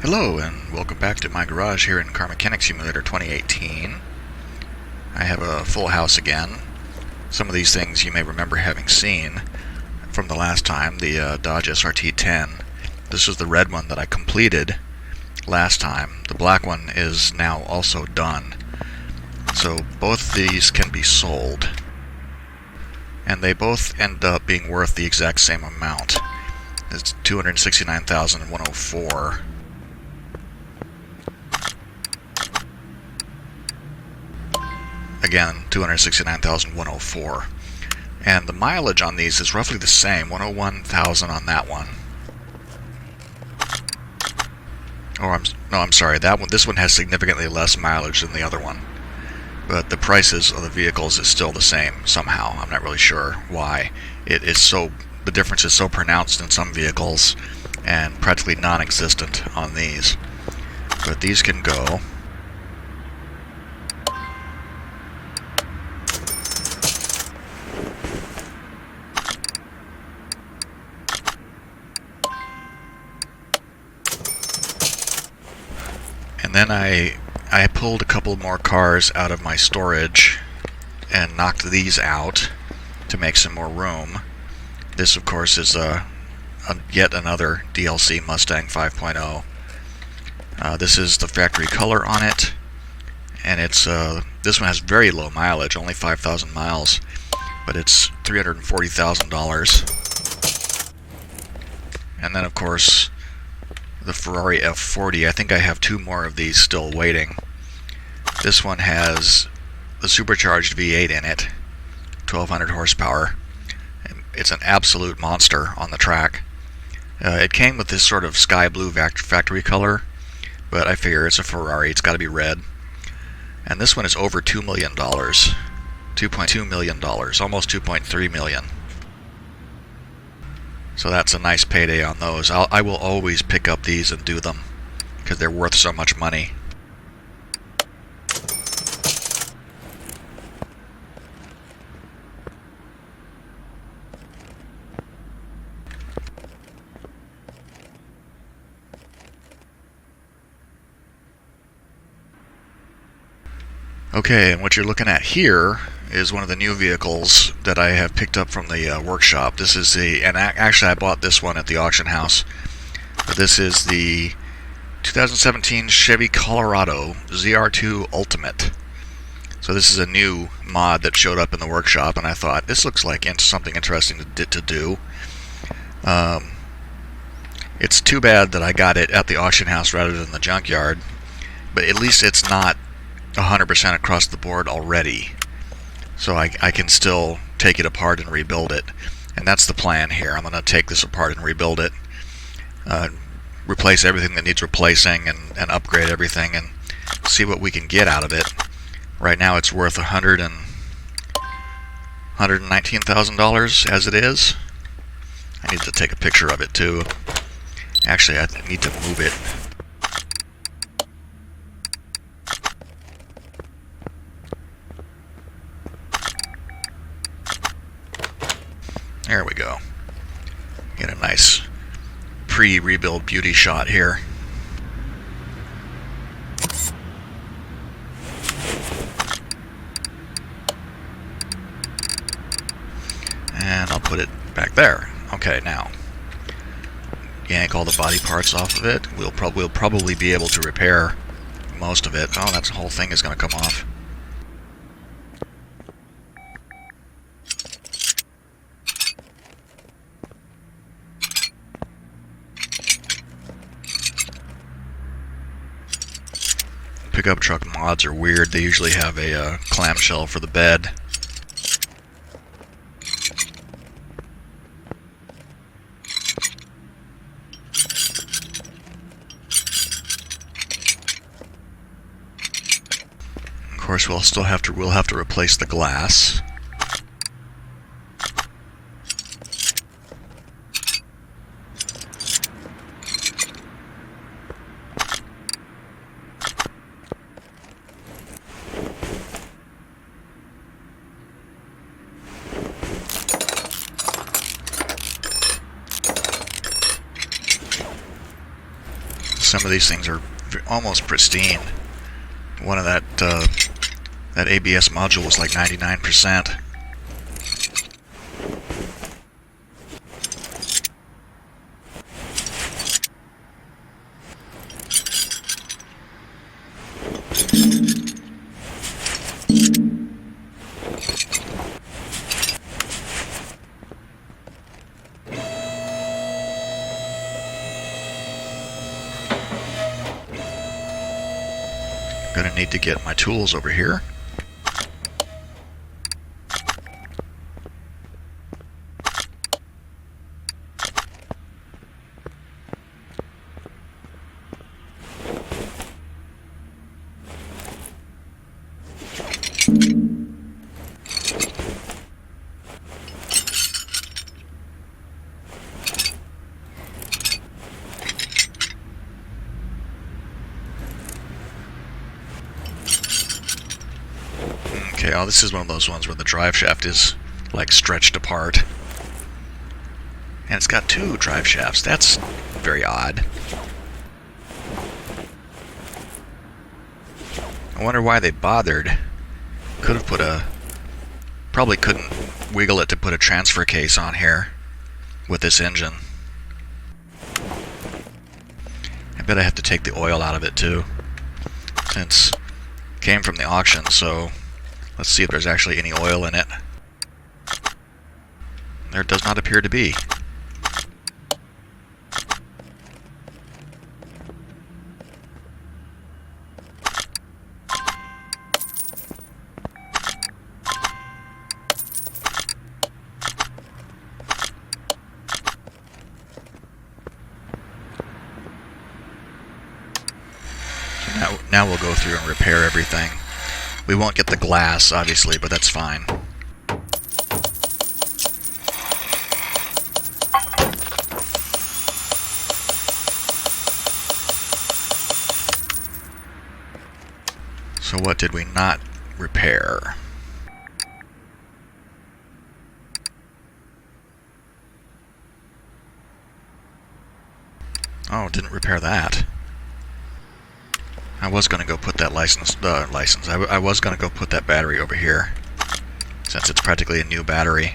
Hello and welcome back to my garage here in Car Mechanic Simulator 2018. I have a full house again. Some of these things you may remember having seen from the last time, the Dodge SRT-10. This was the red one that I completed last time. The black one is now also done. So both these can be sold. And they both end up being worth the exact same amount. It's $269,104. Again, $269,104. And the mileage on these is roughly the same, 101,000 on that one. I'm sorry, that one. This one has significantly less mileage than the other one. But the prices of the vehicles is still the same somehow. I'm not really sure why. The difference is so pronounced in some vehicles and practically non-existent on these. But these can go. And then I pulled a couple more cars out of my storage and knocked these out to make some more room. This, of course, is yet another DLC Mustang 5.0. This is the factory color on it, and it's this one has very low mileage, only 5,000 miles, but it's $340,000. And then, of course, the Ferrari F40. I think I have two more of these still waiting. This one has the supercharged V8 in it, 1,200 horsepower. It's an absolute monster on the track. It came with this sort of sky blue factory color, but I figure it's a Ferrari, it's got to be red. And this one is over $2 million. $2.2 million, almost $2.3 million. So that's a nice payday on those. I will always pick up these and do them because they're worth so much money. Okay, and what you're looking at here is one of the new vehicles that I have picked up from the workshop. This is actually I bought this one at the auction house. But this is the 2017 Chevy Colorado ZR2 Ultimate. So this is a new mod that showed up in the workshop, and I thought this looks like something interesting to do. It's too bad that I got it at the auction house rather than the junkyard, but at least it's not 100% across the board already. So I can still take it apart and rebuild it. And that's the plan here. I'm going to take this apart and rebuild it. Replace everything that needs replacing and upgrade everything and see what we can get out of it. Right now it's worth $119,000 as it is. I need to take a picture of it too. Actually, I need to move it. There we go. Get a nice pre-rebuild beauty shot here. And I'll put it back there. Okay, now yank all the body parts off of it. We'll probably be able to repair most of it. Oh, that whole thing is going to come off. Pickup truck mods are weird. They usually have a clamshell for the bed. Of course, we'll have to replace the glass. Some of these things are almost pristine. One of that ABS module was like 99%. Gonna need to get my tools over here. Okay, oh, this is one of those ones where the drive shaft is like stretched apart. And it's got two drive shafts. That's very odd. I wonder why they bothered. Could have put a... Probably couldn't wiggle it to put a transfer case on here with this engine. I bet I have to take the oil out of it too, since it came from the auction, so let's see if there's actually any oil in it. There does not appear to be. Now we'll go through and repair everything. We won't get the glass, obviously, but that's fine. So what did we not repair? Oh, didn't repair that. I was going to go put that I was going to go put that battery over here, since it's practically a new battery.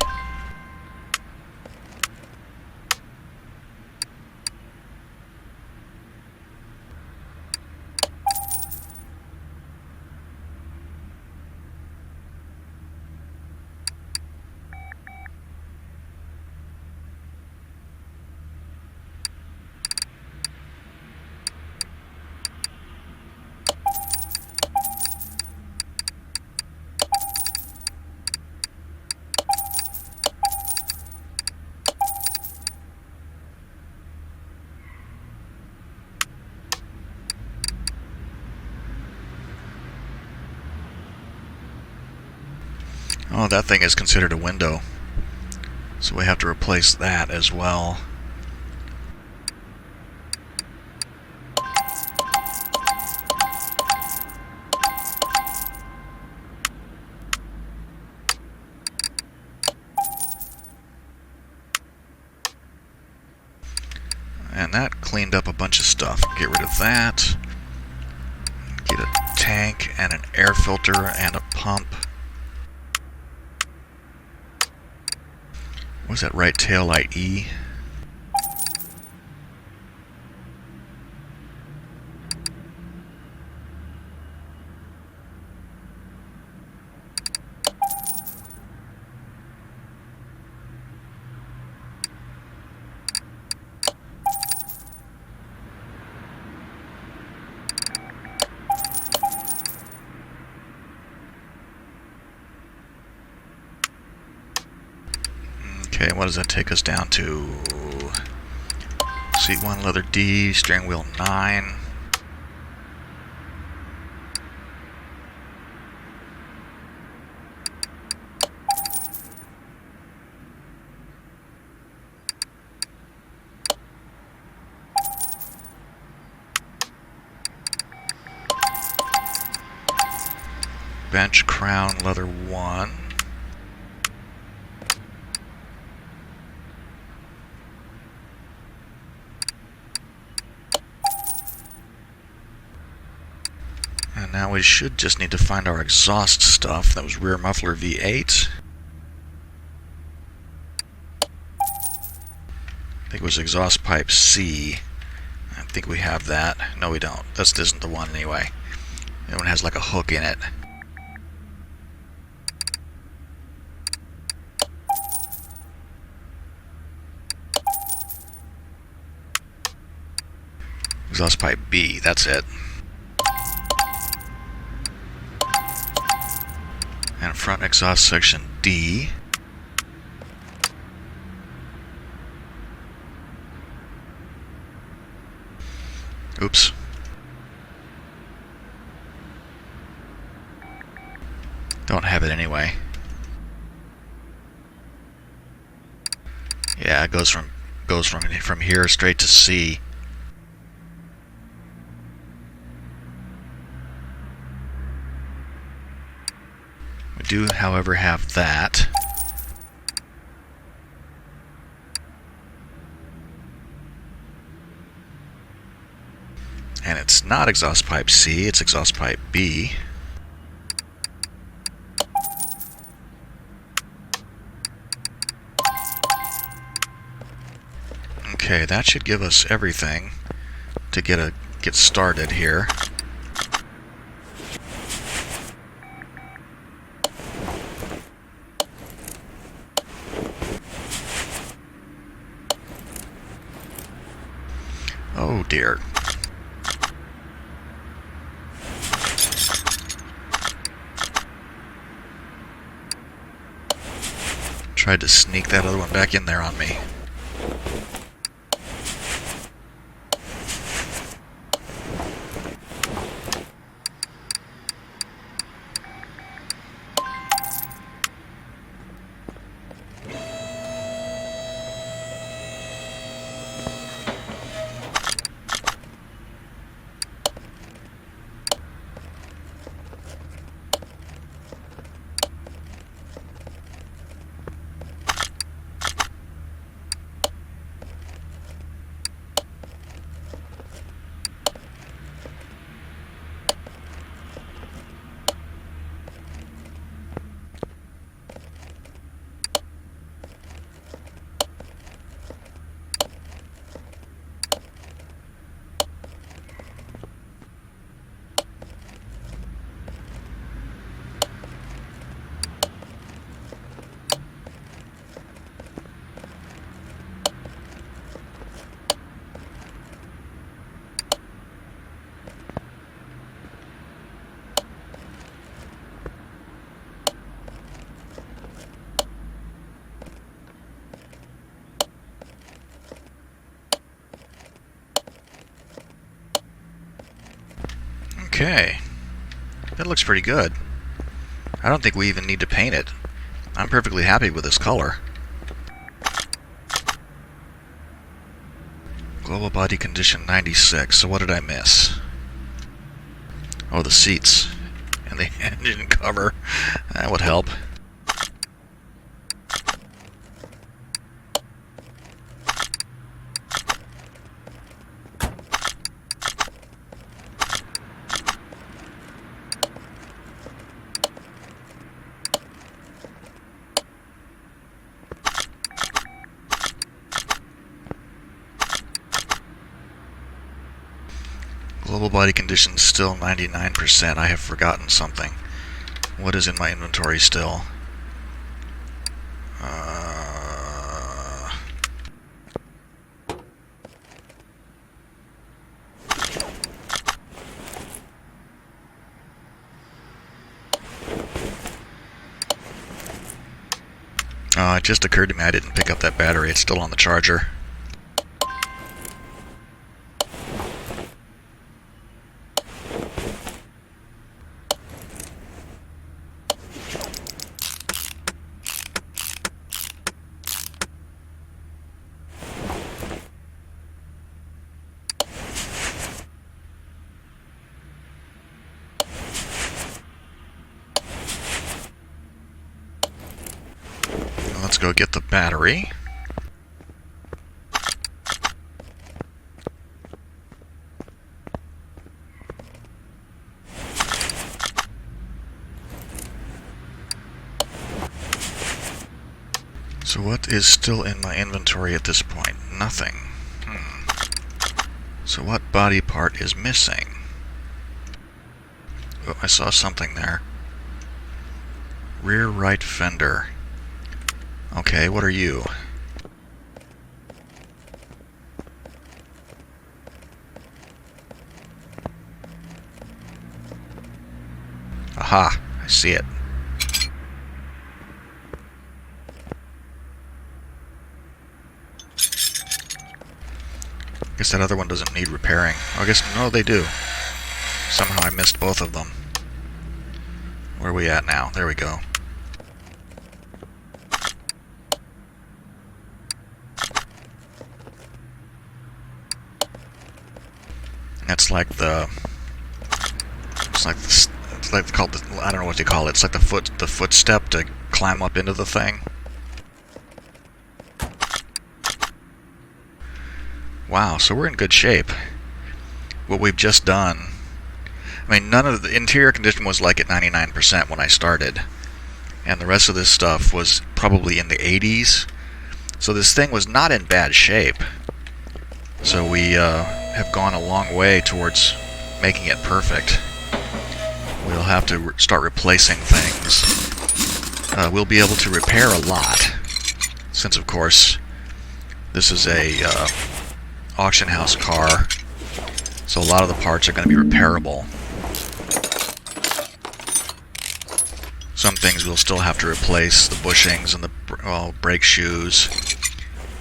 Oh, that thing is considered a window, so we have to replace that as well. And that cleaned up a bunch of stuff. Get rid of that. Get a tank and an air filter and a pump. Was that right tail light E? Okay, what does that take us down to? Seat 1, leather D, steering wheel 9. Bench, crown, leather 1. Now we should just need to find our exhaust stuff. That was rear muffler V8. I think it was exhaust pipe C. I think we have that. No, we don't. This isn't the one anyway. That one has like a hook in it. Exhaust pipe B, that's it. And front exhaust section D. Oops. Don't have it anyway. Yeah, it goes from here straight to C. We do, however, have that. And it's not exhaust pipe C, it's exhaust pipe B. Okay, that should give us everything to get started here. Oh dear. Tried to sneak that other one back in there on me. Okay, that looks pretty good. I don't think we even need to paint it. I'm perfectly happy with this color. Global body condition 96, so what did I miss? Oh, the seats and the engine cover. That would help. Global body condition still 99%. I have forgotten something. What is in my inventory still? It just occurred to me I didn't pick up that battery. It's still on the charger. Let's go get the battery. So what is still in my inventory at this point? Nothing. So what body part is missing? Oh, I saw something there. Rear right fender. Okay, what are you? Aha, I see it. Guess that other one doesn't need repairing. Oh, I guess, no, they do. Somehow I missed both of them. Where are we at now? There we go. That's like the... It's like called the, I don't know what they call it. It's like the footstep to climb up into the thing. Wow, so we're in good shape. What we've just done... I mean, none of the interior condition was like at 99% when I started. And the rest of this stuff was probably in the 80s. So this thing was not in bad shape. So we have gone a long way towards making it perfect. We'll have to start replacing things. We'll be able to repair a lot. Since, of course, this is a auction house car. So a lot of the parts are going to be repairable. Some things we'll still have to replace, the bushings and the brake shoes.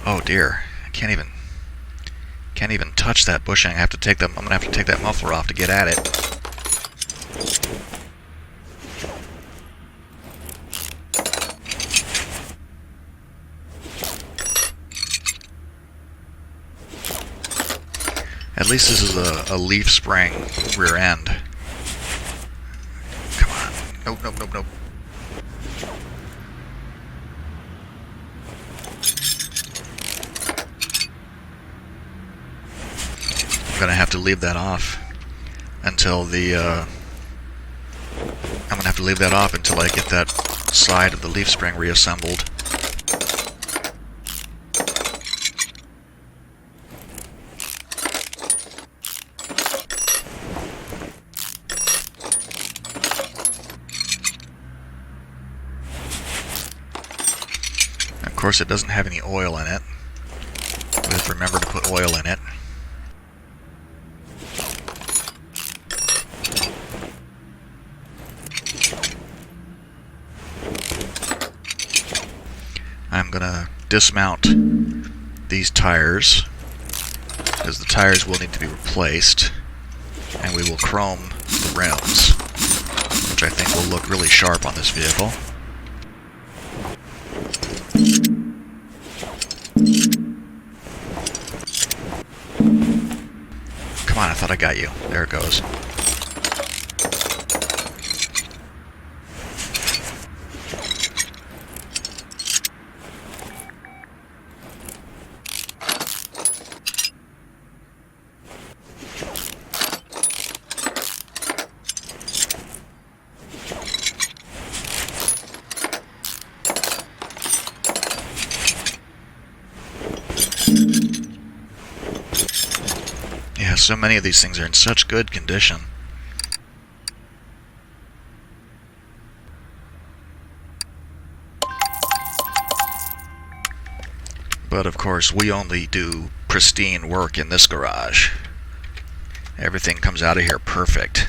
Oh dear, I can't even touch that bushing. I'm gonna have to take that muffler off to get at it. At least this is a leaf spring rear end. Come on. Nope, nope, nope, nope. I'm gonna have to leave that off until I get that side of the leaf spring reassembled. Of course, it doesn't have any oil in it. We have to remember to put oil in it. I'm gonna dismount these tires, because the tires will need to be replaced, and we will chrome the rims, which I think will look really sharp on this vehicle. Come on, I thought I got you. There it goes. Yeah, so many of these things are in such good condition. But of course, we only do pristine work in this garage. Everything comes out of here perfect.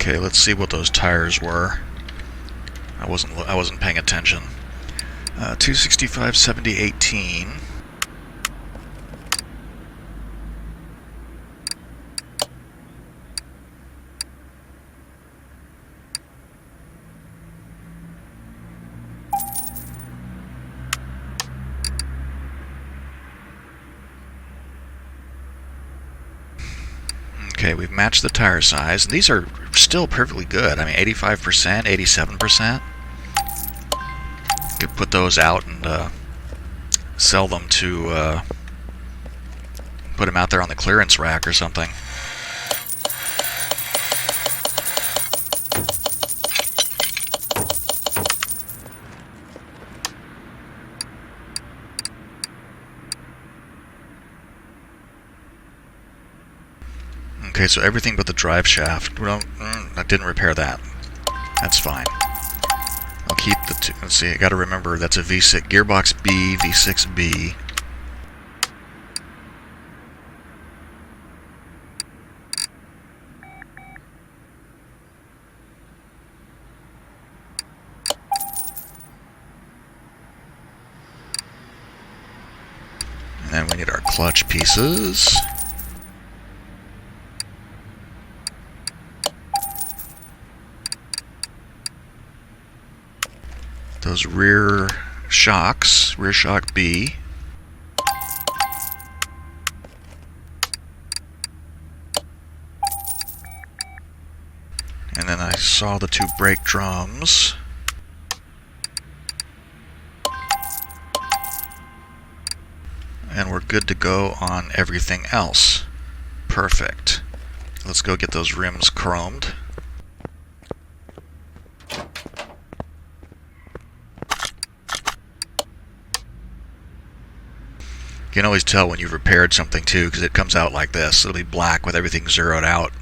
Okay, let's see what those tires were. I wasn't paying attention. 265, 70, 18. Okay, we've matched the tire size. And these are still perfectly good. I mean, 85%, 87%. You could put those out and sell them to put them out there on the clearance rack or something. Okay, so everything but the drive shaft. Well, I didn't repair that. That's fine. I'll keep the two. Let's see, I gotta remember that's a V6, gearbox B, V6B. And then we need our clutch pieces. Those rear shocks, rear shock B. And then I saw the two brake drums. And we're good to go on everything else. Perfect. Let's go get those rims chromed. You can always tell when you've repaired something too, because it comes out like this. It'll be black with everything zeroed out.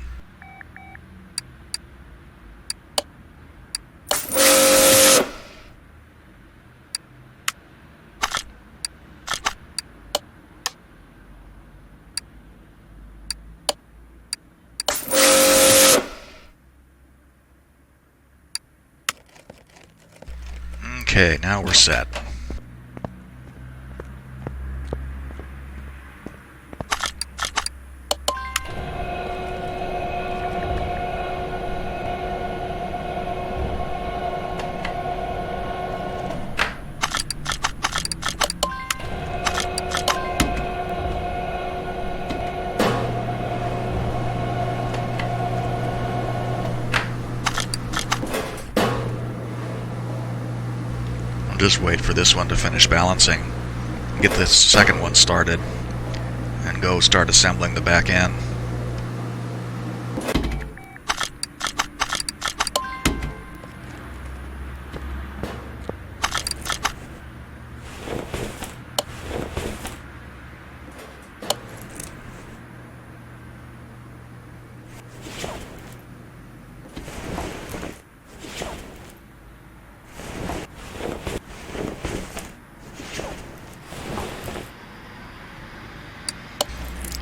Okay, now we're set. Just wait for this one to finish balancing, get this second one started, and go start assembling the back end.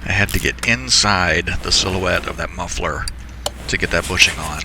I had to get inside the silhouette of that muffler to get that bushing on.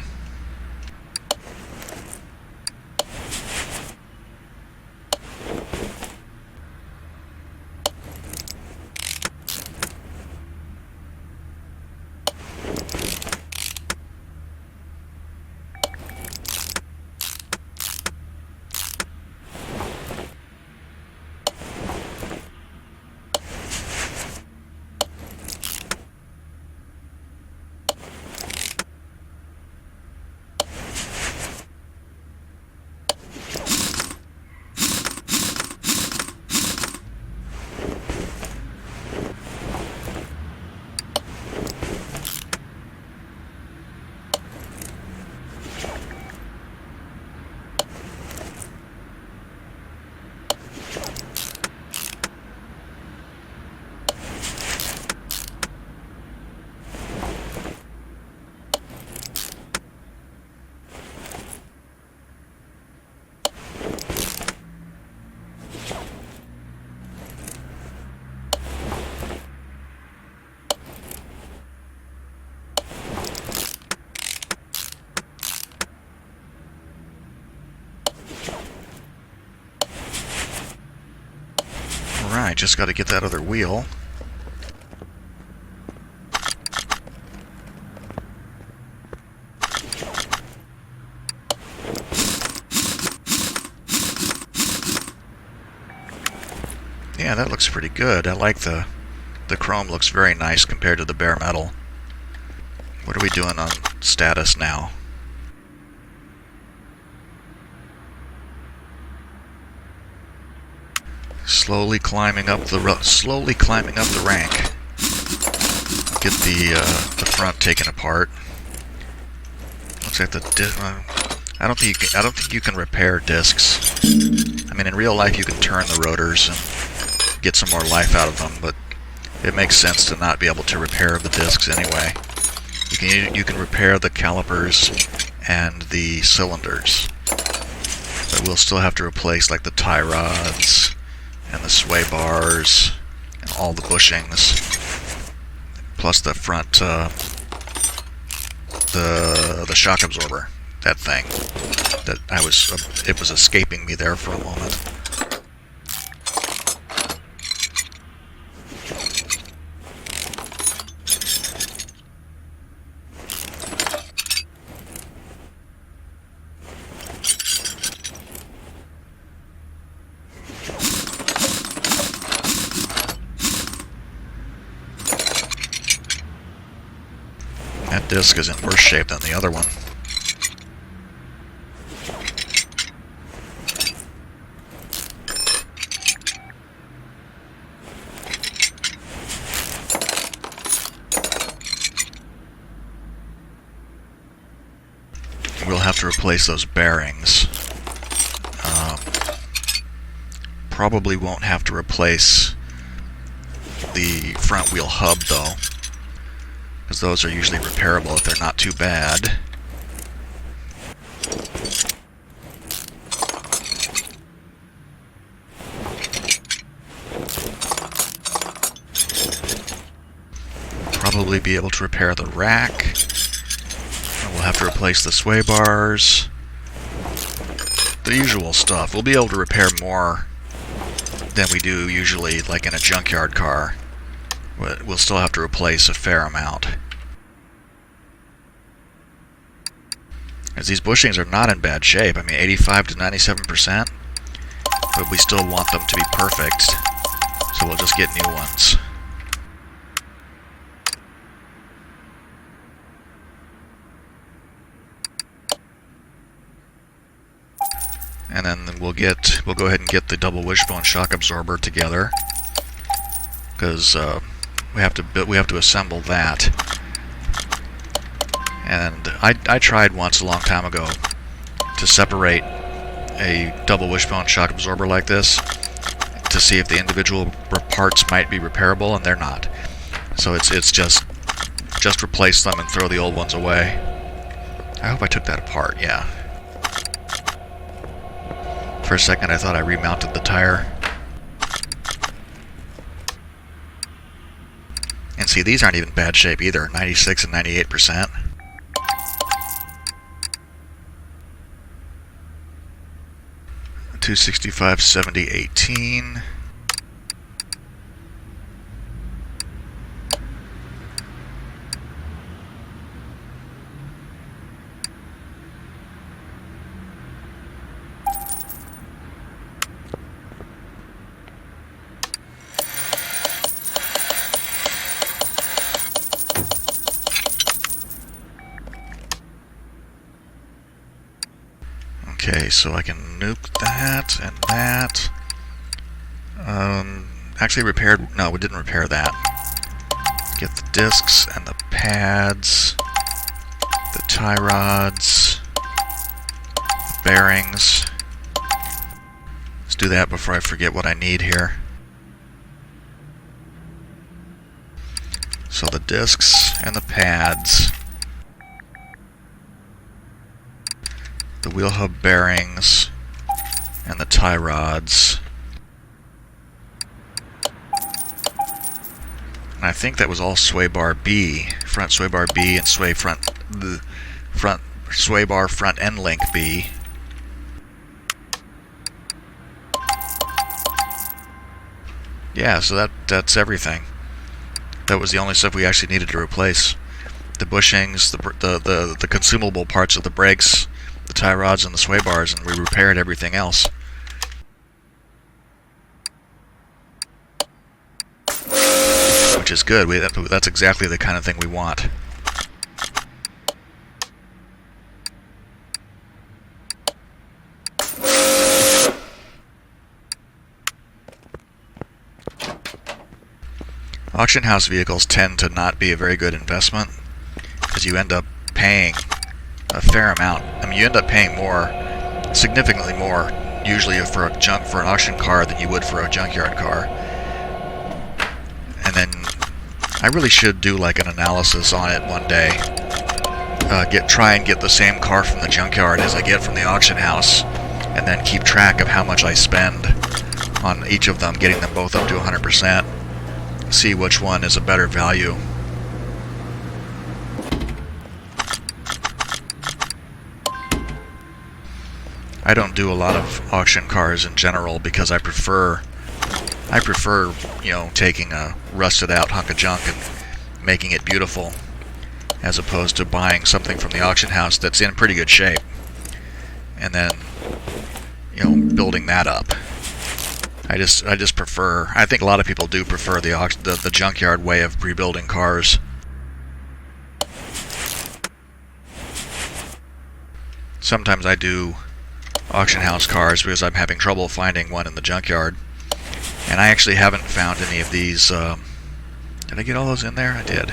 Alright, just got to get that other wheel. Yeah, that looks pretty good. I like the chrome looks very nice compared to the bare metal. What are we doing on status now? Slowly climbing up the rank. Get the front taken apart. Looks like I don't think you can repair discs. I mean, in real life you can turn the rotors and get some more life out of them, but it makes sense to not be able to repair the discs anyway. You can repair the calipers and the cylinders, but we'll still have to replace like the tie rods and the sway bars and all the bushings, plus the front the shock absorber. That thing that it was escaping me there for a moment. That disc is in worse shape than the other one. We'll have to replace those bearings. Probably won't have to replace the front wheel hub though, because those are usually repairable if they're not too bad. Probably be able to repair the rack. And we'll have to replace the sway bars. The usual stuff. We'll be able to repair more than we do usually, like in a junkyard car. We'll still have to replace a fair amount. As these bushings are not in bad shape. I mean, 85 to 97%. But we still want them to be perfect. So we'll just get new ones. And then we'll go ahead and get the double wishbone shock absorber together, because we have to assemble that. And I tried once a long time ago to separate a double wishbone shock absorber like this to see if the individual parts might be repairable, and they're not. So it's just replace them and throw the old ones away. I hope I took that apart. Yeah. For a second I thought I remounted the tire. And see, these aren't even bad shape either, 96 and 98%. $265, $70, $18. Okay, so I can nuke that and that. Actually repaired, no, we didn't repair that. Get the discs and the pads, the tie rods, the bearings. Let's do that before I forget what I need here. So the discs and the pads. The wheel hub bearings and the tie rods. And I think that was all sway bar B, front sway bar B and front sway bar front end link B. Yeah, so that's everything. That was the only stuff we actually needed to replace. The bushings, the consumable parts of the brakes, the tie rods and the sway bars, and we repaired everything else. Which is good. That's exactly the kind of thing we want. Auction house vehicles tend to not be a very good investment because you end up paying a fair amount. I mean, you end up paying more, significantly more, usually for an auction car than you would for a junkyard car. And then I really should do like an analysis on it one day. Try and get the same car from the junkyard as I get from the auction house, and then keep track of how much I spend on each of them, getting them both up to 100%. See which one is a better value. I don't do a lot of auction cars in general because I prefer, you know, taking a rusted out hunk of junk and making it beautiful, as opposed to buying something from the auction house that's in pretty good shape and then, you know, building that up. I just prefer, I think a lot of people do prefer the junkyard way of rebuilding cars. Sometimes I do auction house cars because I'm having trouble finding one in the junkyard, and I actually haven't found any of these. Did I get all those in there? I did.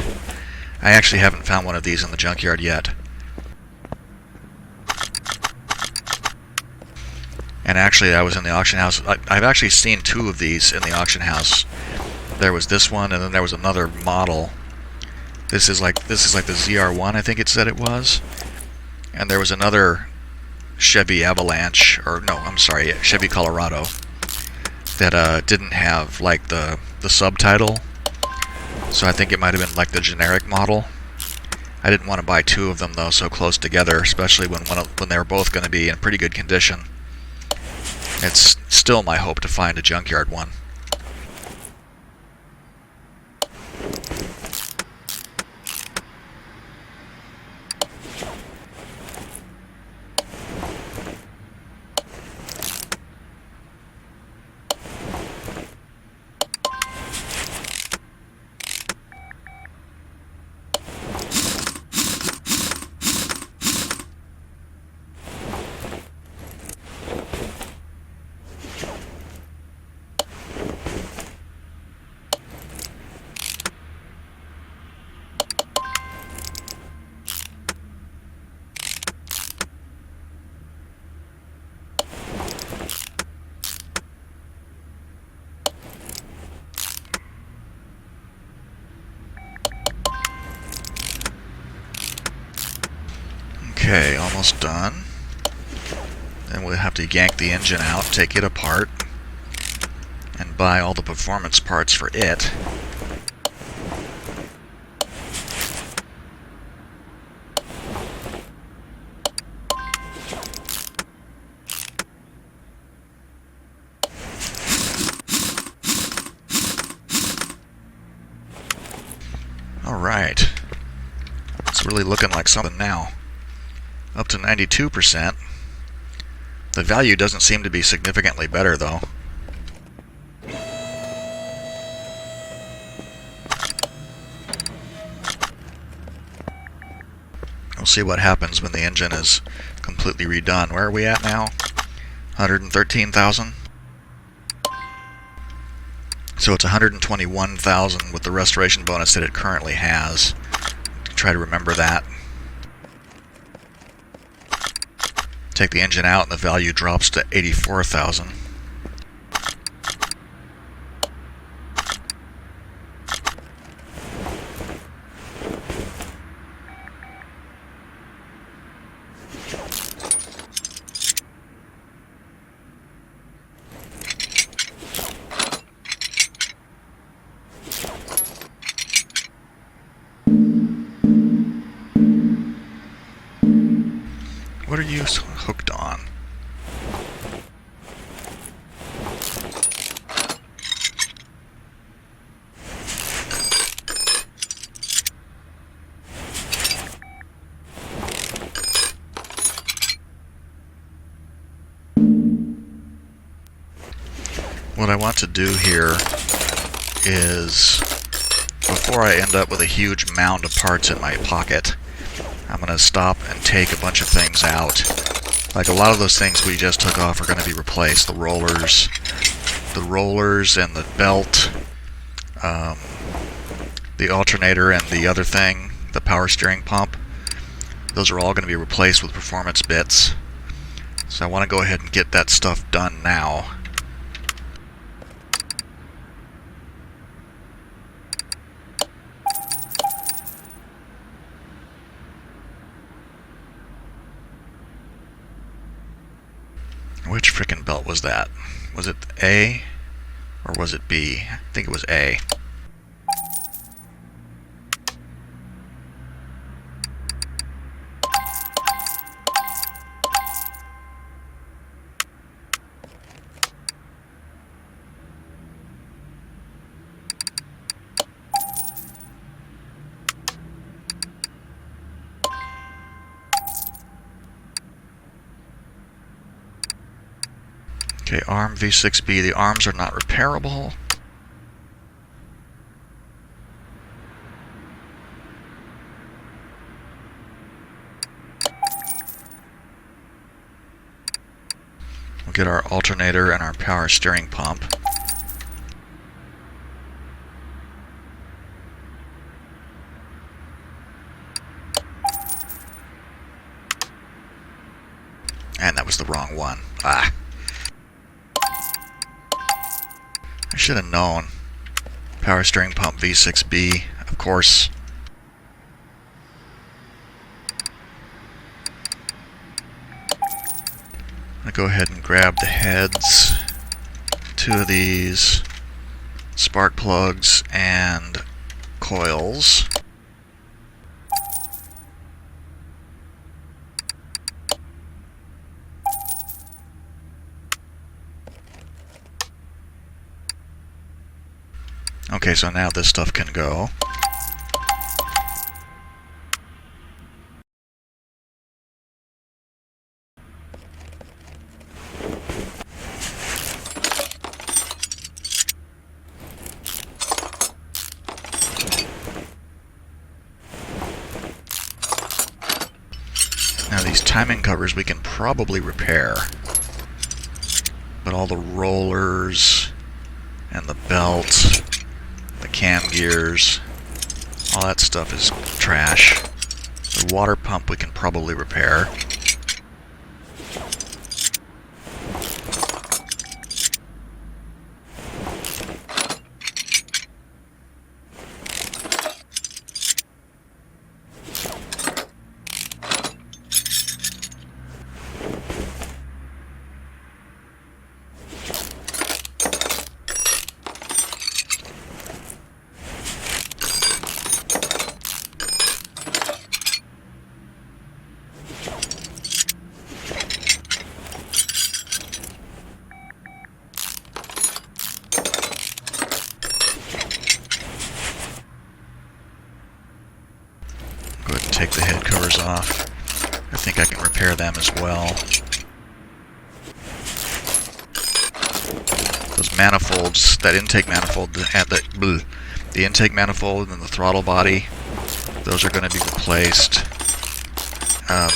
I actually haven't found one of these in the junkyard yet. And actually, I was in the auction house. I've actually seen two of these in the auction house. There was this one, and then there was another model. This is like the ZR1, I think it said it was. And there was another Chevy Avalanche, or no, I'm sorry, Chevy Colorado, that didn't have like the subtitle. So I think it might have been like the generic model. I didn't want to buy two of them though so close together, especially when they were both going to be in pretty good condition. It's still my hope to find a junkyard one. Okay, almost done. Then we'll have to yank the engine out, take it apart, and buy all the performance parts for it. Alright. It's really looking like something now. Up to 92%. The value doesn't seem to be significantly better, though. We'll see what happens when the engine is completely redone. Where are we at now? 113,000? So it's 121,000 with the restoration bonus that it currently has. Try to remember that. Take the engine out and the value drops to 84,000. What are you hooked on? What I want to do here is, before I end up with a huge mound of parts in my pocket, I'm going to stop and take a bunch of things out. Like a lot of those things we just took off are going to be replaced. The rollers and the belt, the alternator and the other thing, the power steering pump, those are all going to be replaced with performance bits. So I want to go ahead and get that stuff done now. Which frickin' belt was that? Was it A or was it B? I think it was A. Okay, arm V6B. The arms are not repairable. We'll get our alternator and our power steering pump. And that was the wrong one. Ah. I should have known. Power steering pump V6B, of course. I'm going to go ahead and grab the heads, two of these, spark plugs, and coils. Okay, so now this stuff can go. Now these timing covers we can probably repair, but all the rollers and the belt, the cam gears, all that stuff is trash. The water pump we can probably repair. Go ahead and take the head covers off. I think I can repair them as well. Those manifolds, that intake manifold and the intake manifold and the throttle body, those are going to be replaced.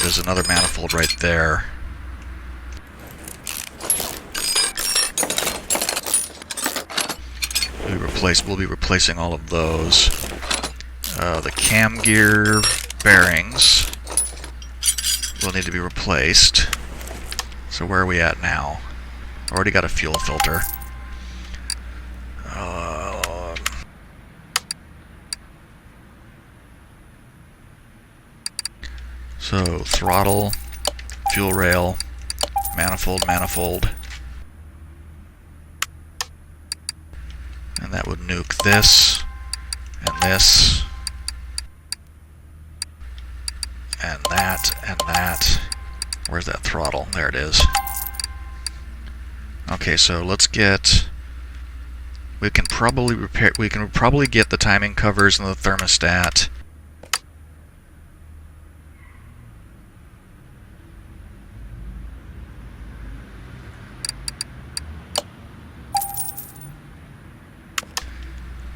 There's another manifold right there. We'll be replacing all of those. The cam gear bearings will need to be replaced. So where are we at now? Already got a fuel filter. So throttle, fuel rail, manifold, and that would nuke this and this and that and that. Where's that throttle? There it is. Okay, so let's get. We can probably get the timing covers and the thermostat.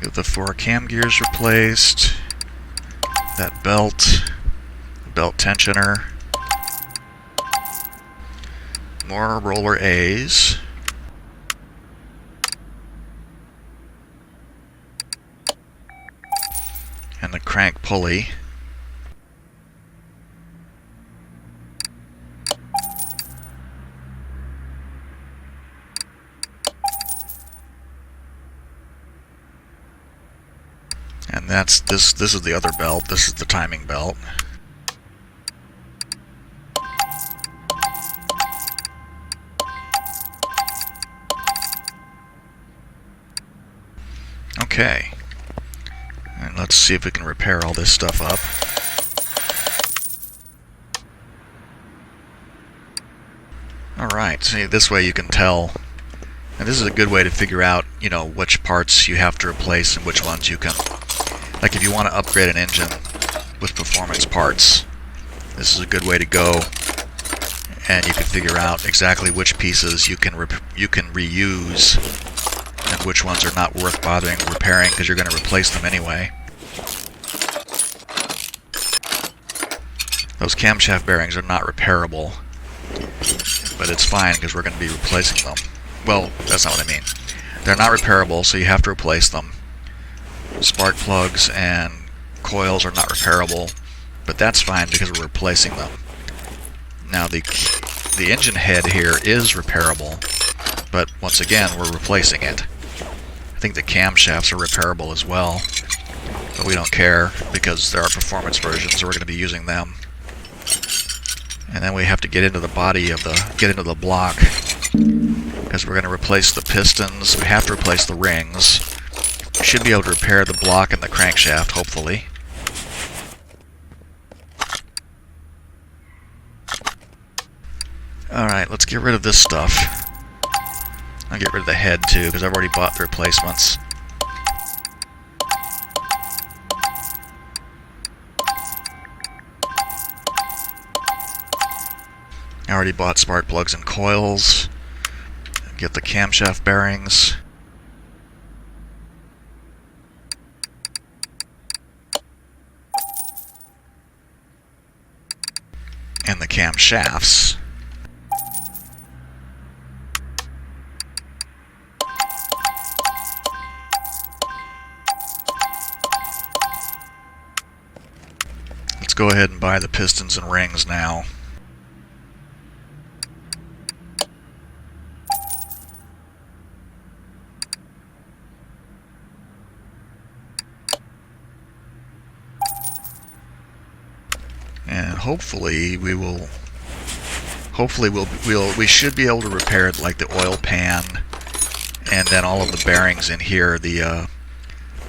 Get the 4 cam gears replaced. That belt tensioner. More roller A's. and the crank pulley. And that's this is the other belt. This is the timing belt. Okay. And let's see if we can repair all this stuff up. Alright, see, this way you can tell. And this is a good way to figure out, you know, which parts you have to replace and which ones you can. Like if you want to upgrade an engine with performance parts, this is a good way to go. And you can figure out exactly which pieces you can reuse and which ones are not worth bothering repairing because you're going to replace them anyway. Those camshaft bearings are not repairable, but it's fine because we're going to be replacing them. Well, that's not what I mean. They're not repairable, so you have to replace them. Spark plugs and coils are not repairable, but that's fine because we're replacing them. Now the engine head here is repairable, but once again we're replacing it. I think the camshafts are repairable as well, but we don't care because there are performance versions, so we're going to be using them. And then we have to get into the body of the block because we're going to replace the pistons. We have to replace the rings. We should be able to repair the block and the crankshaft, hopefully. Alright, let's get rid of this stuff. I'll get rid of the head too, because I've already bought the replacements. I already bought spark plugs and coils. Get the camshaft bearings. And the camshafts. Let's go ahead and buy the pistons and rings now. And hopefully we should be able to repair it, like the oil pan and then all of the bearings in here, the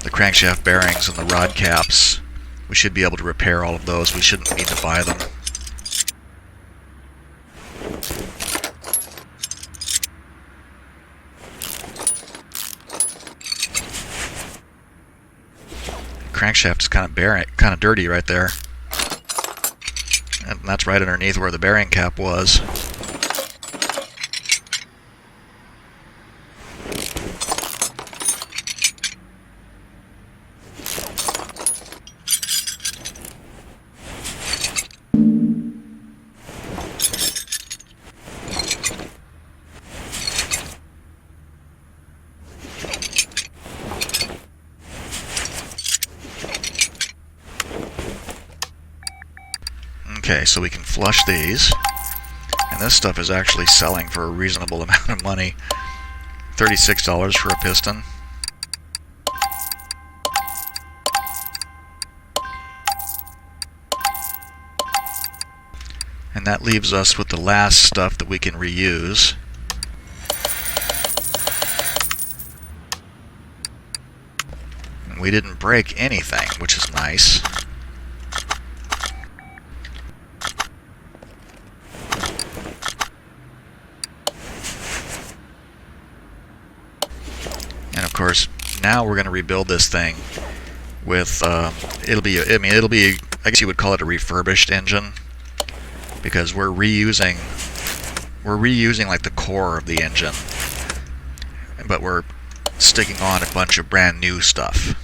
crankshaft bearings and the rod caps. We should be able to repair all of those. We shouldn't need to buy them. Crankshaft is kind of dirty right there. And that's right underneath where the bearing cap was. Okay, so we can flush these, and this stuff is actually selling for a reasonable amount of money. $36 for a piston. And that leaves us with the last stuff that we can reuse. And we didn't break anything, which is nice. Of course, now we're going to rebuild this thing with it'll be I guess you would call it a refurbished engine, because we're reusing like the core of the engine, but we're sticking on a bunch of brand new stuff.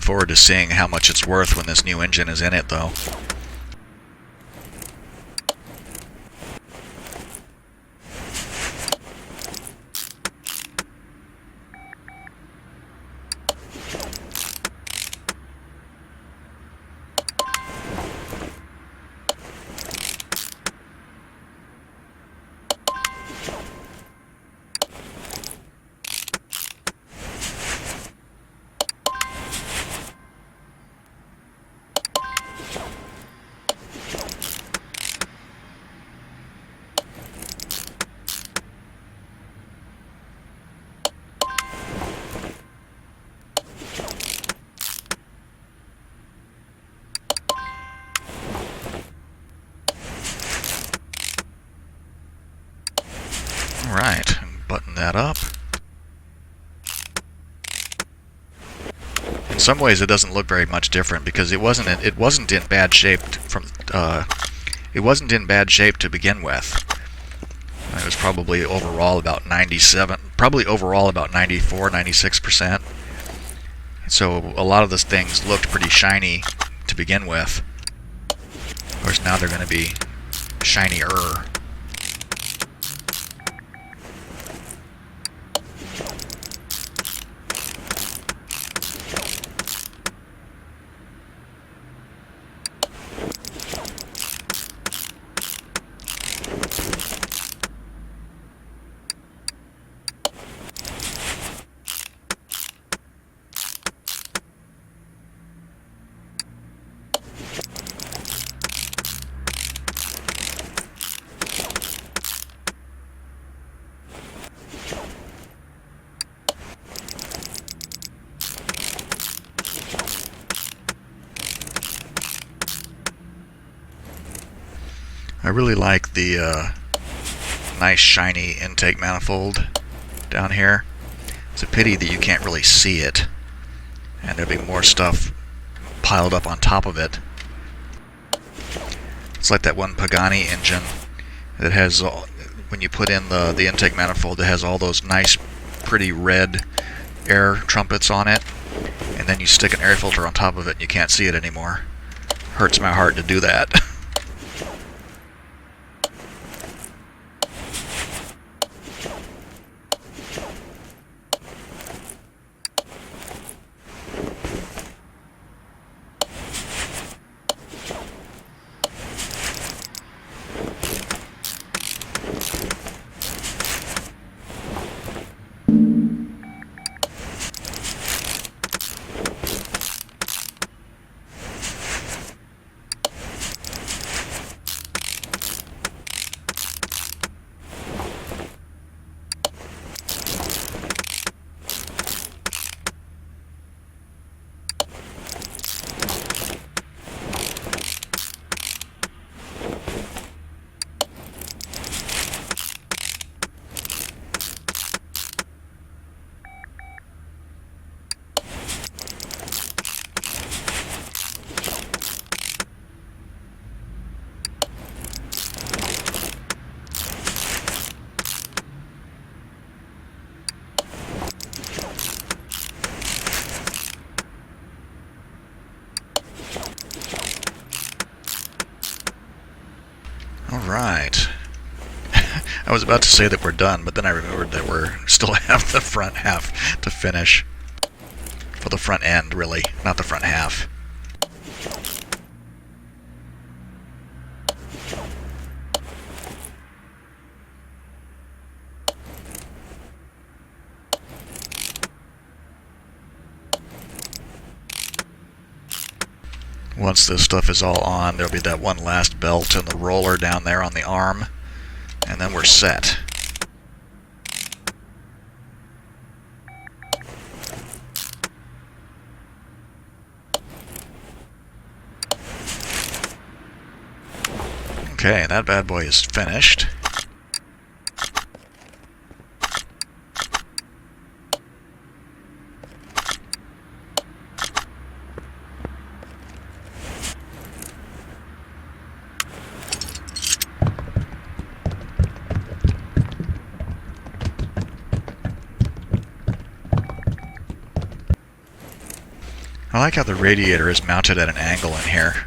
forward to seeing how much it's worth when this new engine is in it, though. Alright, button that up. In some ways it doesn't look very much different because it wasn't in bad shape it wasn't in bad shape to begin with. It was probably overall about 94, 96%. So a lot of those things looked pretty shiny to begin with. Of course, now they're going to be shinier. I really like the nice shiny intake manifold down here. It's a pity that you can't really see it, and there'll be more stuff piled up on top of it. It's like that one Pagani engine that has, when you put in the intake manifold, it has all those nice, pretty red air trumpets on it, and then you stick an air filter on top of it and you can't see it anymore. Hurts my heart to do that. Alright. I was about to say that we're done, but then I remembered that we still have the front half to finish. For the front end, really, not the front half. Once this stuff is all on, there'll be that one last belt and the roller down there on the arm, and then we're set. Okay, that bad boy is finished. I like how the radiator is mounted at an angle in here,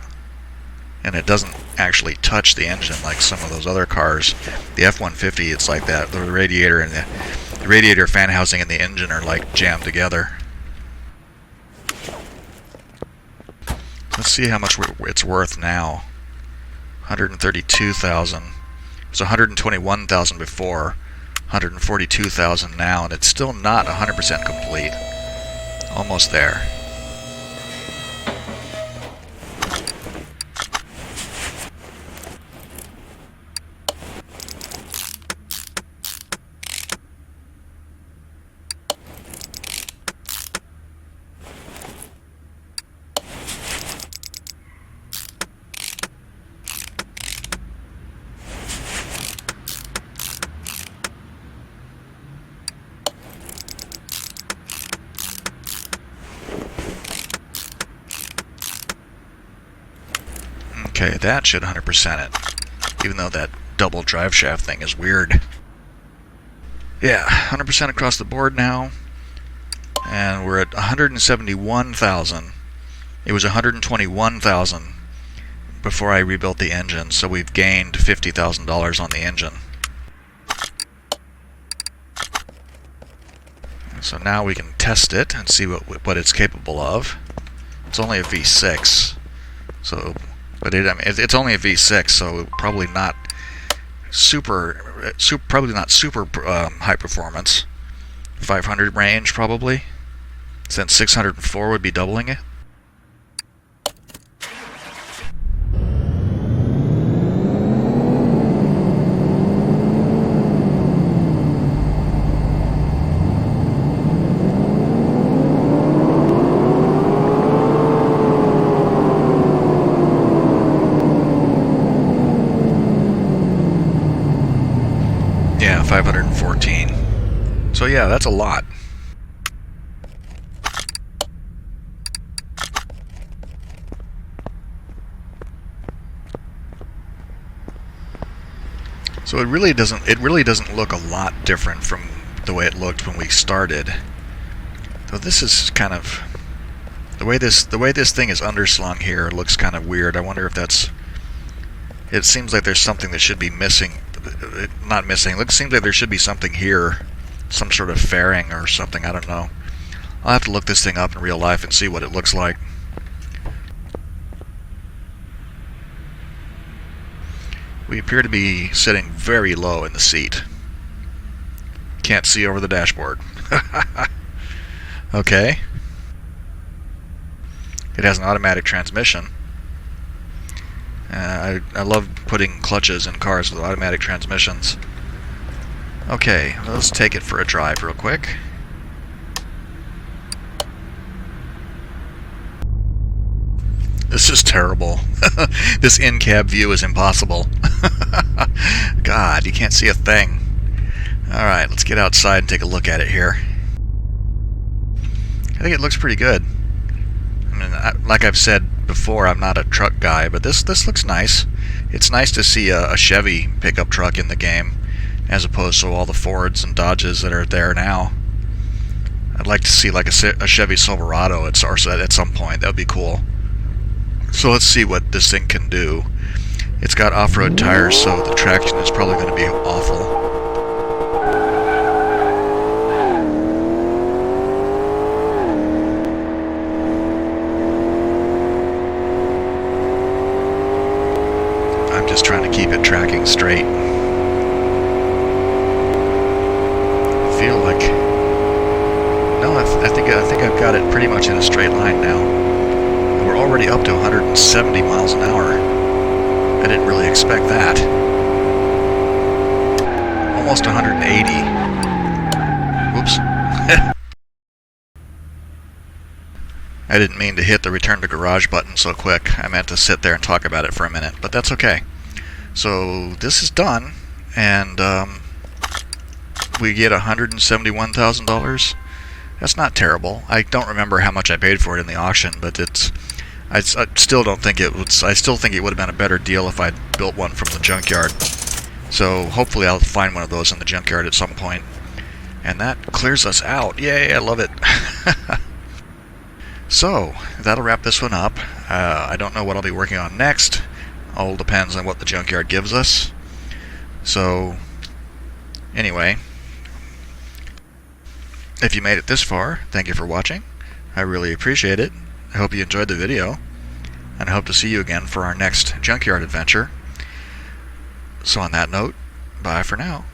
and it doesn't actually touch the engine like some of those other cars. The F-150, it's like that. The radiator and the radiator fan housing and the engine are like jammed together. Let's see how much it's worth now. 132,000. It was 121,000 before. 142,000 now, and it's still not 100% complete. Almost there. Okay, that should 100% it, even though that double drive shaft thing is weird. Yeah, 100% across the board now, and we're at 171,000. It was 121,000 before I rebuilt the engine, so we've gained $50,000 on the engine. So now we can test it and see what it's capable of. It's only a V6, so. But I mean, it's only a V6, so probably not super high performance. 500 range probably, since 604 would be doubling it. Yeah, 514. So yeah, that's a lot. So it really doesn't look a lot different from the way it looked when we started. So this is kind of the way this thing is underslung here looks kind of weird. I wonder if that's. It seems like there's something that should be missing. Not missing. It seems like there should be something here, some sort of fairing or something. I don't know. I'll have to look this thing up in real life and see what it looks like. We appear to be sitting very low in the seat. Can't see over the dashboard. Okay. It has an automatic transmission. I love putting clutches in cars with automatic transmissions. Okay, let's take it for a drive real quick. This is terrible. This in-cab view is impossible. God, you can't see a thing. Alright, let's get outside and take a look at it here. I think it looks pretty good. I mean, like I've said before, I'm not a truck guy, but this looks nice. It's nice to see a Chevy pickup truck in the game, as opposed to all the Fords and Dodges that are there now. I'd like to see like a Chevy Silverado at some point. That would be cool. So let's see what this thing can do. It's got off-road tires, so the traction is probably going to be awful. I'm just trying to keep it tracking straight. I feel like... No, I think I've got it pretty much in a straight line now. And we're already up to 170 miles an hour. I didn't really expect that. Almost 180. Whoops. I didn't mean to hit the return to garage button so quick. I meant to sit there and talk about it for a minute, but that's okay. So this is done, and we get $171,000. That's not terrible. I don't remember how much I paid for it in the auction, but it's. I still don't think it was. I still think it would have been a better deal if I'd built one from the junkyard. So hopefully I'll find one of those in the junkyard at some point, and that clears us out. Yay! I love it. So, that'll wrap this one up. I don't know what I'll be working on next. All depends on what the Junkyard gives us. So, anyway, if you made it this far, thank you for watching. I really appreciate it. I hope you enjoyed the video, and I hope to see you again for our next Junkyard adventure. So on that note, bye for now.